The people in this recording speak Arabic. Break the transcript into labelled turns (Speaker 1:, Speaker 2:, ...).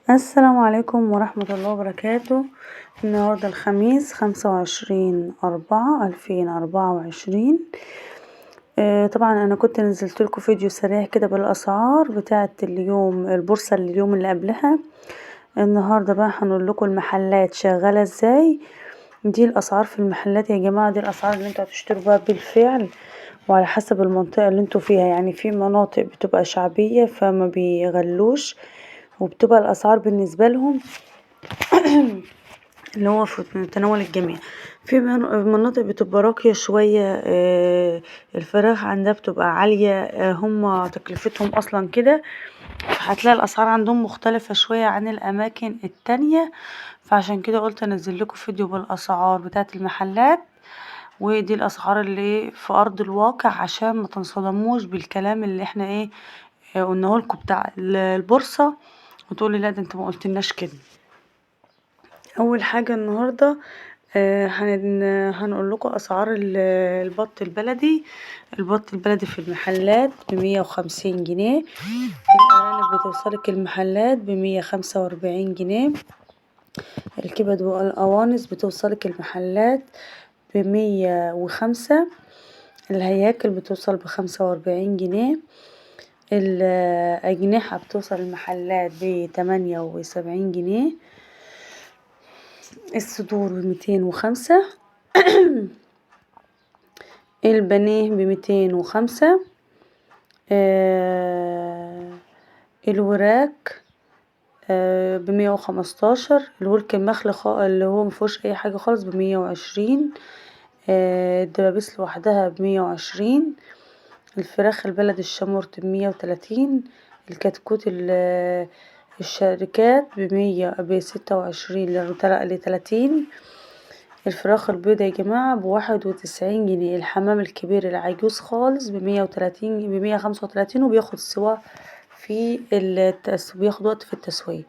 Speaker 1: السلام عليكم ورحمة الله وبركاته. النهاردة الخميس 25/4/2024. طبعا أنا كنت نزلتلكوا فيديو سريع كده بالأسعار بتاعة اليوم البورصة اليوم اللي قبلها. النهاردة بقى هنقولكوا المحلات شغالة ازاي. دي الأسعار في المحلات يا جماعة، دي الأسعار اللي انتوا هتشتروا بقى بالفعل وعلى حسب المنطقة اللي انتوا فيها. يعني في مناطق بتبقى شعبية فما بيغلوش وبتبقى الأسعار بالنسبة لهم اللي هو في تناول الجميع. في مناطق بتبقى راقية شوية، الفراخ عندها بتبقى عالية، هم تكلفتهم أصلا كده، فهتلاقي الأسعار عندهم مختلفة شوية عن الأماكن التانية. فعشان كده قلت أنزل لكم فيديو بالأسعار بتاعت المحلات، ودي الأسعار اللي في أرض الواقع عشان ما تنصدموش بالكلام اللي احنا قلناه لكم بتاع البورصة وتقولي لا ده انت ما قلتلناش كده. اول حاجه النهارده هنقول لكم اسعار البط البلدي. البط البلدي في المحلات ب150 جنيه، الارانب بتوصلك المحلات ب145 جنيه، الكبد والقوانص بتوصلك المحلات ب105، الهياكل بتوصل ب45 جنيه، الأجنحة بتوصل المحلات ب78 جنيه، الصدور ب205، البانيه ب205، الوراك ب115، الورك المخلي اللي هو مفيهوش اي حاجة خالص ب120، الدبابيس لوحدها ب120، الفراخ البلد الشامورت ب130، الكتكوت الشركات ب126 ل30، الفراخ البيضة يا جماعة ب91 جنيه، الحمام الكبير العجوز خالص ب135 وبياخد سوا بياخد وقت في التسوية.